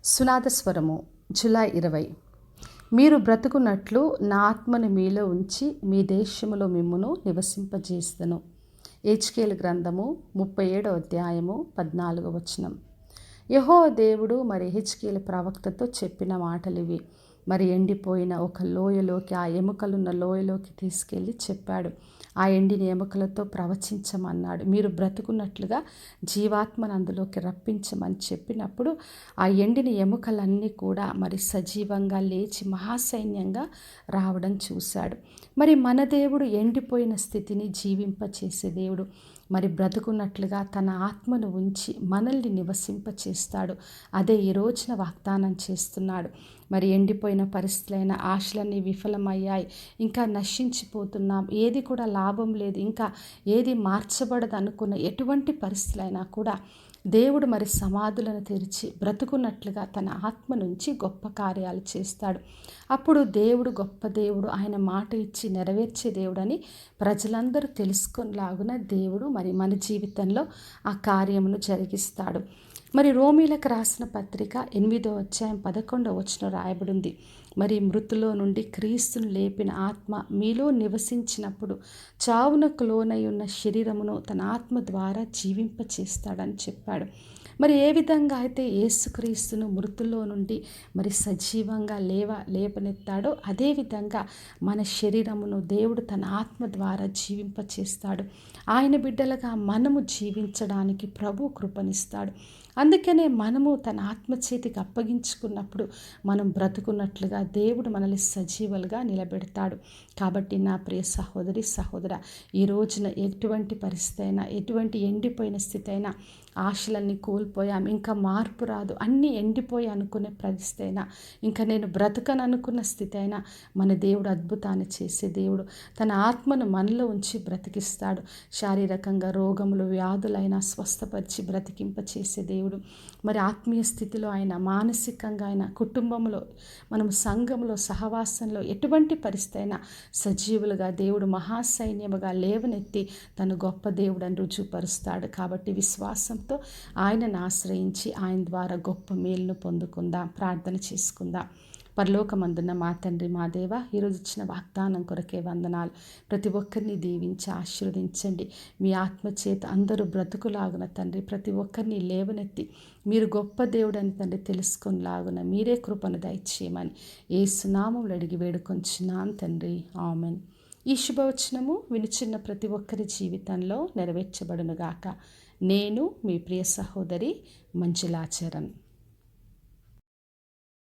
సునాదస్వరము July 20. మీరు బ్రతుకున్నట్లు నా ఆత్మను మీలో ఉంచి మీ దేశములో మిమ్మును నివసింపజేస్తును. హెజ్కేలు గ్రంథము 37వ అధ్యాయము 14వ వచనం. యెహోవా దేవుడు మరి హెజ్కేలు ప్రవక్తతో చెప్పిన మాటలివి. మరి ఎండిపోయిన ఒక లోయలోకి, ఆ ఎముకలున్న లోయలోకి తీసుకెళ్ళి చెప్పాడు. ఆ ఎండిన ఎముకలతో ప్రవచించమన్నాడు. మీరు బ్రతుకున్నట్లుగా జీవాత్మను అందులోకి రప్పించమని చెప్పినప్పుడు ఆ ఎండిన ఎముకలన్నీ కూడా మరి సజీవంగా లేచి మహాసైన్యంగా రావడం చూశాడు. మరి మన దేవుడు ఎండిపోయిన స్థితిని జీవింపచేసే దేవుడు. మరి బ్రతుకున్నట్లుగా తన ఆత్మను ఉంచి మనల్ని నివసింపచేస్తాడు. అదే ఈ రోజున వాగ్దానం చేస్తున్నాడు. మరి ఎండిపోయిన పరిస్థితులైన ఆశలన్నీ విఫలమయ్యాయి, ఇంకా నశించిపోతున్నాం, ఏది కూడా లాభం లేదు, ఇంకా ఏది మార్చబడదు అనుకున్న ఎటువంటి పరిస్థితులైనా కూడా దేవుడు మరి సమాధులను తెరిచి బ్రతుకున్నట్లుగా తన ఆత్మ నుంచి గొప్ప కార్యాలు చేస్తాడు. అప్పుడు దేవుడు గొప్ప దేవుడు, ఆయన మాట ఇచ్చి నెరవేర్చే దేవుడని ప్రజలందరూ తెలుసుకునేలాగున దేవుడు మరి మన జీవితంలో ఆ కార్యమును జరిగిస్తాడు. మరి రోమీలకు రాసిన పత్రిక 8వ అధ్యాయం 11వ వచనం రాయబడింది. మరి మృతులో నుండి క్రీస్తును లేపిన ఆత్మ మీలో నివసించినప్పుడు చావునకు లోనై ఉన్న శరీరమును తన ఆత్మ ద్వారా జీవింపచేస్తాడని చెప్పాడు. మరి ఏ విధంగా అయితే యేసుక్రీస్తును మృతుల్లో నుండి మరి సజీవంగా లేపనెత్తాడో అదేవిధంగా మన శరీరమును దేవుడు తన ఆత్మ ద్వారా జీవింపచేస్తాడు. ఆయన బిడ్డలుగా మనము జీవించడానికి ప్రభు కృపనిస్తాడు. అందుకనే మనము తన ఆత్మ చేతికి అప్పగించుకున్నప్పుడు మనం బ్రతుకున్నట్లుగా దేవుడు మనల్ని సజీవులుగా నిలబెడతాడు. కాబట్టి నా ప్రియ సహోదరి సహోదర, ఈ రోజున ఎటువంటి పరిస్థితి అయినా, ఎటువంటి ఎండిపోయిన స్థితి అయినా, ఆశలన్నీ కోల్పోయాం, ఇంకా మార్పు రాదు, అన్నీ ఎండిపోయి అనుకునే పరిస్థితి అయినా, ఇంకా నేను బ్రతకను అనుకున్న స్థితి అయినా, మన దేవుడు అద్భుతాన్ని చేసే దేవుడు. తన ఆత్మను మనలో ఉంచి బ్రతికిస్తాడు. శారీరకంగా రోగములు వ్యాధులైనా స్వస్థపరిచి బ్రతికింప చేసే దేవుడు. మరి ఆత్మీయ స్థితిలో ఆయన, మానసికంగా ఆయన, కుటుంబంలో, మనం సంఘంలో, సహవాసంలో ఎటువంటి పరిస్థితి అయినా సజీవులుగా దేవుడు మహాసైన్యముగా లేవనెత్తి తను గొప్ప దేవుడని రుజువుపరుస్తాడు. కాబట్టి విశ్వాసంతో ఆయనను ఆశ్రయించి ఆయన ద్వారా గొప్ప మేలును పొందుకుందాం. ప్రార్థన చేసుకుందాం. పరలోకమందున్న మా తండ్రి, మా దేవ, ఈరోజు ఇచ్చిన వాగ్దానం కొరకే వందనాలు. ప్రతి ఒక్కరిని దీవించి ఆశీర్వదించండి. మీ ఆత్మచేత అందరూ బ్రతుకులాగున తండ్రి, ప్రతి ఒక్కరిని లేవనెత్తి మీరు గొప్ప దేవుడని తండ్రి తెలుసుకొనిలాగున మీరే కృపను దయచేయమని యేసు నామములో అడిగి వేడుకొంచున్నాను తండ్రి, ఆమెన్. ఈ శుభవచనము వినుచున్న ప్రతి ఒక్కరి జీవితంలో నెరవేర్చబడునుగాక. నేను మీ ప్రియ సహోదరి మంజులాచరణ్.